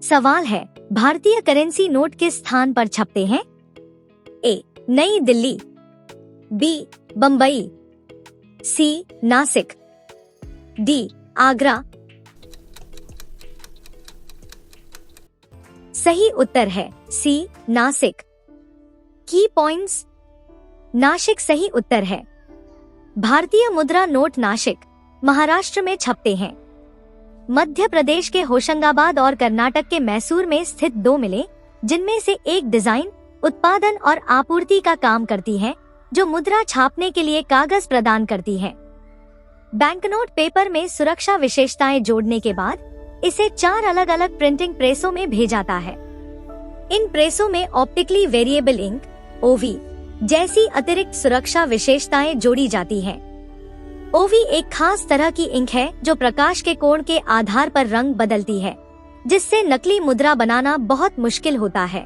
सवाल है, भारतीय करेंसी नोट किस स्थान पर छपते हैं? ए. नई दिल्ली, बी. बम्बई, सी. नासिक, डी. आगरा। सही उत्तर है सी. नासिक। की पॉइंट्स। नासिक सही उत्तर है। भारतीय मुद्रा नोट नासिक, महाराष्ट्र में छपते हैं। मध्य प्रदेश के होशंगाबाद और कर्नाटक के मैसूर में स्थित दो मिलें, जिनमें से एक डिजाइन, उत्पादन और आपूर्ति का काम करती है, जो मुद्रा छापने के लिए कागज प्रदान करती है। बैंकनोट पेपर में सुरक्षा विशेषताएं जोड़ने के बाद इसे 4 अलग अलग प्रिंटिंग प्रेसों में भेजाता है। इन प्रेसों में ऑप्टिकली वेरिएबल इंक (ओवी) जैसी अतिरिक्त सुरक्षा विशेषताएं जोड़ी जाती हैं। ओवी एक खास तरह की इंक है जो प्रकाश के कोण के आधार पर रंग बदलती है, जिससे नकली मुद्रा बनाना बहुत मुश्किल होता है।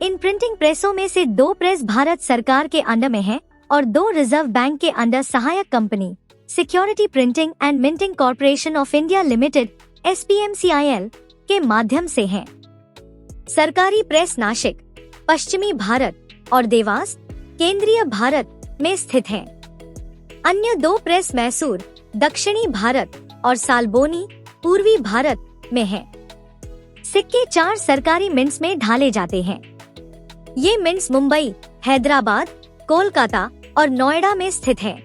इन प्रिंटिंग प्रेसों में से 2 प्रेस भारत सरकार के अंडर में हैं और 2 रिजर्व बैंक के अंडर सहायक company security printing and minting corporation of India limited (SPMCIL) के माध्यम से हैं। सरकारी प्रेस नासिक, पश्चिमी भारत और देवास, केंद्रीय भारत में स्थित हैं। अन्य 2 प्रेस मैसूर, दक्षिणी भारत और सालबोनी, पूर्वी भारत में हैं। सिक्के 4 सरकारी मिंट्स में ढाले जाते हैं। ये मिंट्स मुंबई, हैदराबाद, कोलकाता और नोएडा में स्थित हैं।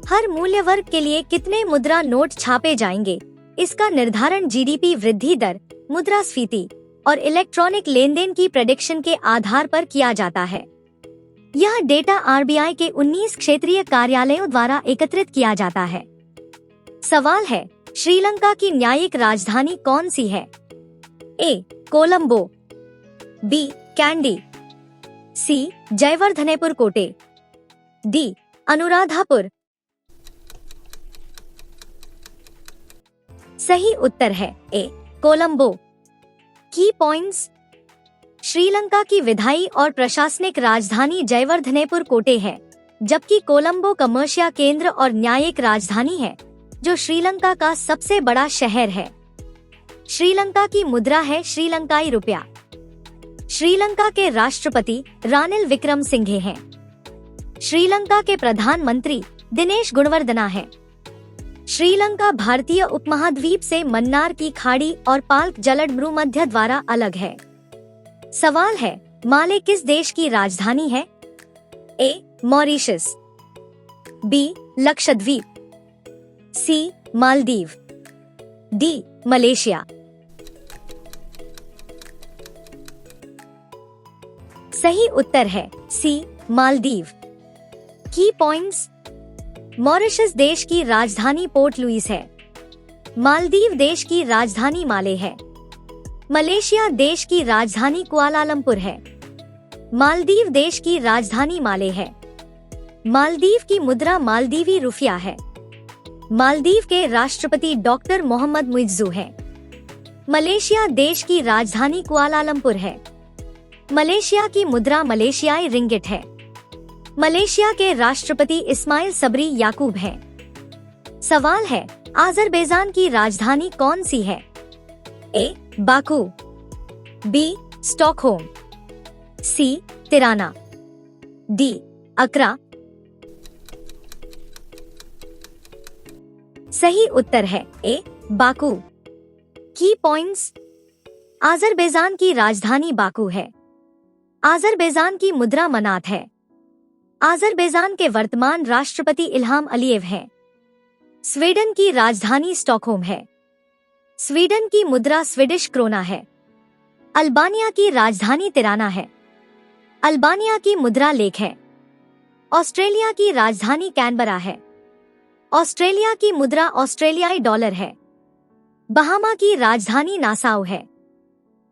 हर मूल्य वर्ग के लिए कितने मुद्रा नोट छापे जाएंगे, इसका निर्धारण जीडीपी वृद्धि दर, मुद्रास्फीति और इलेक्ट्रॉनिक लेनदेन की प्रेडिक्शन के आधार पर किया जाता है। यह डेटा आरबीआई के 19 क्षेत्रीय कार्यालयों द्वारा एकत्रित किया जाता है। सवाल है, श्रीलंका की न्यायिक राजधानी कौन सी है? ए. कोलंबो, बी. कैंडी, सी. जयवर्धनेपुर कोटे, डी. अनुराधापुर। सही उत्तर है ए. कोलंबो। की पॉइंट्स। श्रीलंका की विधायी और प्रशासनिक राजधानी जयवर्धनेपुर कोटे है, जबकि कोलंबो कमर्शियल केंद्र और न्यायिक राजधानी है, जो श्रीलंका का सबसे बड़ा शहर है। श्रीलंका की मुद्रा है श्रीलंकाई रुपया। श्रीलंका के राष्ट्रपति रानिल विक्रमसिंघे हैं। श्रीलंका के प्रधानमंत्री दिनेश गुणवर्धना हैं। श्रीलंका भारतीय उपमहाद्वीप से मन्नार की खाड़ी और पाल्क जलद भूमध्य द्वारा अलग है। सवाल है, माले किस देश की राजधानी है? A. Mauritius, B. Lakshadweep, C. Maldives, D. Malaysia. सही उत्तर है सी. मालदीव। की पॉइंट्स। मॉरिशस देश की राजधानी पोर्ट लुइस है। मालदीव देश की राजधानी माले है। मलेशिया देश की राजधानी कुआलालंपुर है। मालदीव देश की राजधानी माले है। मालदीव की मुद्रा मालदीवी रुपया है। मालदीव के राष्ट्रपति डॉक्टर मोहम्मद मुइज्जू हैं। मलेशिया देश की राजधानी कुआलालंपुर है। मलेशिया की मुद्रा मलेशियाई रिंगिट है। मलेशिया के राष्ट्रपति इस्माइल सबरी याकूब हैं। सवाल है, अज़रबैजान की राजधानी कौन सी है? A. Baku, B. Stockholm, C. Tirana, D. Accra. सही उत्तर है A. Baku. Key points. Azerbaijan की राजधानी बाकू है। अज़रबैजान की मुद्रा मनात है। अज़रबैजान के वर्तमान राष्ट्रपति इल्हाम अलीयेव हैं। स्वीडन की राजधानी स्टॉकहोम है। स्वीडन की मुद्रा स्वीडिश क्रोना है। अल्बानिया की राजधानी तिराना है। अल्बानिया की मुद्रा लेक है। ऑस्ट्रेलिया की राजधानी कैनबरा है। ऑस्ट्रेलिया की मुद्रा ऑस्ट्रेलियाई डॉलर है। बहामा की राजधानी नासाउ है।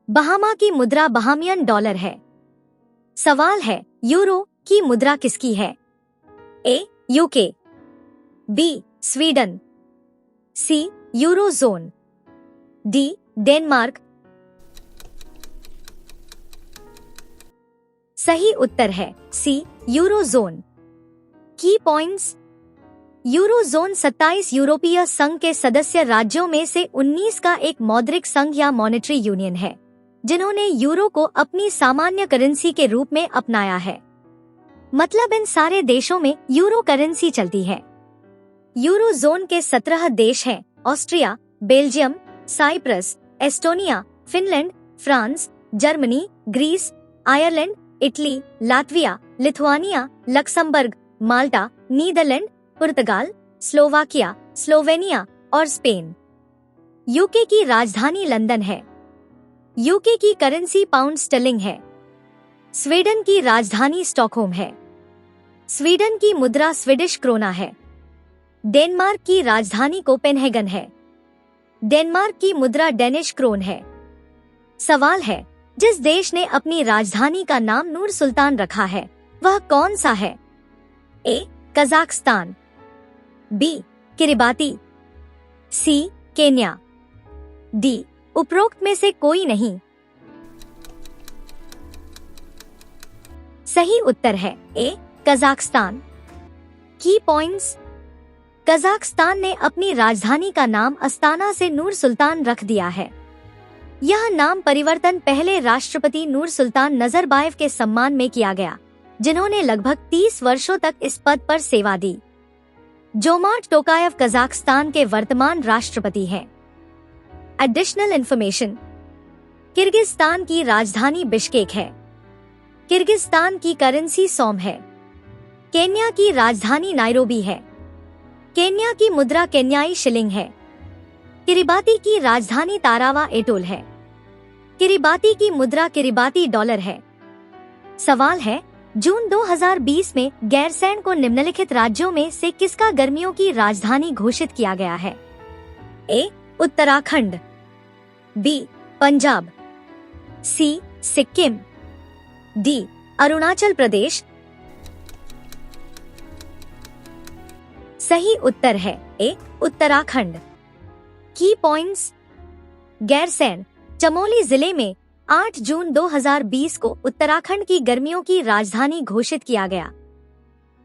बहामा की मुद्रा बहामियन डॉलर है। सवाल है, यूरो की मुद्रा किसकी है? A. UK, B. Sweden, C. Eurozone, D. Denmark. सही उत्तर है C. Eurozone. Key points. Eurozone 27 यूरोपीय संघ के सदस्य राज्यों में से 19 का एक मौद्रिक संघ या मॉनेटरी यूनियन है, जिन्होंने यूरो को अपनी सामान्य करेंसी के रूप में अपनाया है। मतलब इन सारे देशों में यूरो करेंसी चलती है। यूरोजोन के 17 देश हैं: Austria, Belgium, Cyprus, Estonia, Finland, France, Germany, Greece, Ireland, Italy, Latvia, Lithuania, Luxembourg, Malta, Netherlands, Portugal, Slovakia, Slovenia और स्पेन। यूके की राजधानी लंदन है। यूके की करेंसी पाउंड स्टर्लिंग है। स्वीडन की राजधानी स्टॉकहोम है। स्वीडन की मुद्रा स्वीडिश क्रोना है। डेनमार्क की राजधानी कोपेनहेगन है। डेनमार्क की मुद्रा डेनिश क्रोन है। सवाल है, जिस देश ने अपनी राजधानी का नाम नूर सुल्तान रखा है, वह कौन सा है? A. Kazakhstan, B. Kiribati, C. Kenya, D. उपरोक्त में से कोई नहीं। सही उत्तर है A. Kazakhstan. Key points: Kazakhstan ने अपनी राजधानी का नाम अस्ताना से नूर सुल्तान रख दिया है। यह नाम परिवर्तन पहले राष्ट्रपति नूर सुल्तान नजरबायव के सम्मान में किया गया, जिन्होंने लगभग 30 वर्षों तक इस पद पर सेवा दी। जोमार्ट टोकायव कजाकिस्तान के वर्तमान राष्ट्रपति हैं। एडिशनल इन्फॉर्मेशन: किर्गिस्तान की राजधानी बिश्केक है। किर्गिस्तान की करेंसी सोम है। केन्या की राजधानी नायरोबी है। केन्या की मुद्रा केन्याई शिलिंग है। किरिबाती की राजधानी तारावा एटोल है। किरिबाती की मुद्रा किरिबाती डॉलर है। सवाल है, जून 2020 में गैरसैंण को निम्नलिखित राज्यों में से किसका गर्मियों की राजधानी घोषित किया गया है? ए. उत्तराखंड, बी. पंजाब, सी. सिक्किम, डी. अरुणाचल प्रदेश। सही उत्तर है ए. उत्तराखंड। की पॉइंट्स: गैरसैंण चमोली जिले में 8 जून 2020 को उत्तराखंड की गर्मियों की राजधानी घोषित किया गया।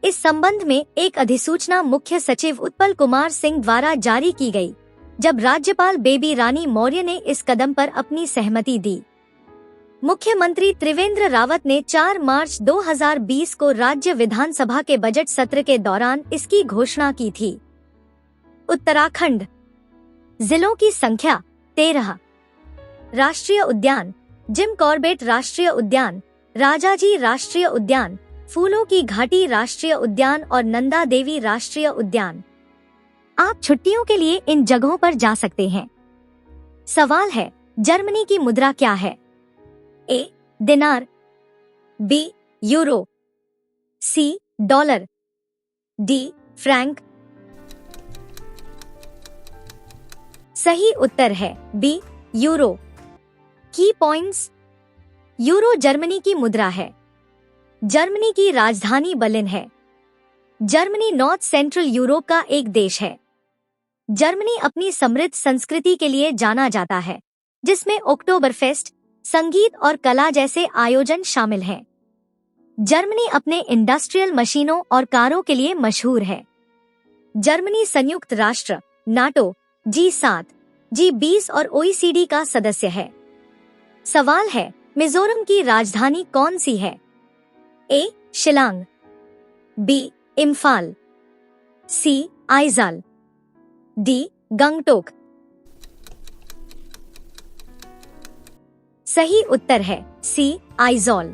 इस संबंध में एक अधिसूचना मुख्य सचिव उत्पल कुमार सिंह द्वारा जारी की गई, जब राज्यपाल बेबी रानी मौर्य ने इस कदम पर अपनी सहमति दी। मुख्यमंत्री त्रिवेंद्र रावत ने 4 मार्च 2020 को राज्य विधानसभा के बजट सत्र के दौरान इसकी घोषणा की थी। उत्तराखंड। जिलों की संख्या 13। राष्ट्रीय उद्यान: जिम कॉर्बेट राष्ट्रीय उद्यान, राजाजी राष्ट्रीय उद्यान, फूलों की घाटी राष्ट्रीय उद्यान और नंदा देवी राष्ट्रीय उद्यान। आप छुट्टियों के लिए इन जगहों पर जा सकते हैं। सवाल है, जर्मनी की मुद्रा क्या है? A. Dinar, B. Euro, C. Dollar, D. Franc. सही उत्तर है B. Euro. Key points: euro Germany की मुद्रा है। जर्मनी की राजधानी बर्लिन है। जर्मनी नॉर्थ सेंट्रल यूरोप का एक देश है। जर्मनी अपनी समृद्ध संस्कृति के लिए जाना जाता है, जिसमें ओक्टोबरफेस्ट, संगीत और कला जैसे आयोजन शामिल हैं। जर्मनी अपने इंडस्ट्रियल मशीनों और कारों के लिए मशहूर है। जर्मनी संयुक्त राष्ट्र, नाटो, G7, G20 और OECD का सदस्य है। सवाल है, मिजोरम की राजधानी कौन सी है? ए. शिलांग, बी. इम्फाल, सी. आइजल, डी. गंगटोक। सही उत्तर है सी. आइजोल।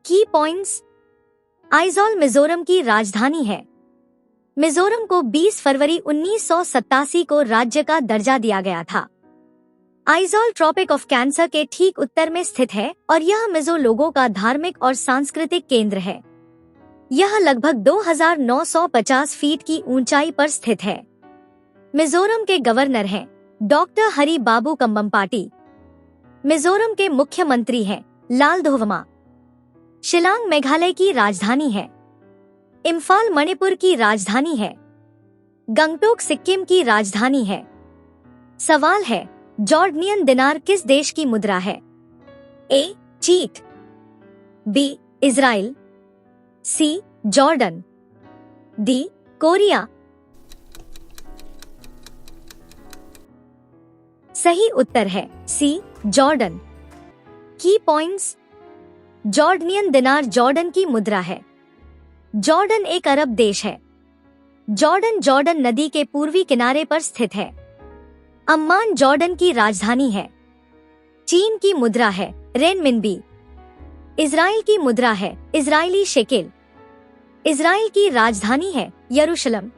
की पॉइंट्स: आइजोल मिजोरम की राजधानी है। मिजोरम को 20 फरवरी 1987 को राज्य का दर्जा दिया गया था। आइजोल ट्रॉपिक ऑफ कैंसर के ठीक उत्तर में स्थित है और यह मिजो लोगों का धार्मिक और सांस्कृतिक केंद्र है। यह लगभग 2950 फीट की ऊंचाई पर स्थित है। मिजोरम के गवर्नर हैं डॉक्टर हरि बाबू कंबमपाटी। मिजोरम के मुख्यमंत्री हैं लालधोवमा। शिलांग मेघालय की राजधानी है। इम्फाल मणिपुर की राजधानी है। गंगटोक सिक्किम की राजधानी है। सवाल है, जॉर्डनियन दिनार किस देश की मुद्रा है? ए. चीन, B. Israel, C. Jordan, D. Korea सही उत्तर है सी जॉर्डन। की पॉइंट्स। जॉर्डनियन दिनार जॉर्डन की मुद्रा है। जॉर्डन एक अरब देश है। जॉर्डन जॉर्डन नदी के पूर्वी किनारे पर स्थित है। अम्मान जॉर्डन की राजधानी है। चीन की मुद्रा है रेनमिनबी। इजराइल की मुद्रा है इजरायली शेकेल। इजराइल की राजधानी है यरूशलेम।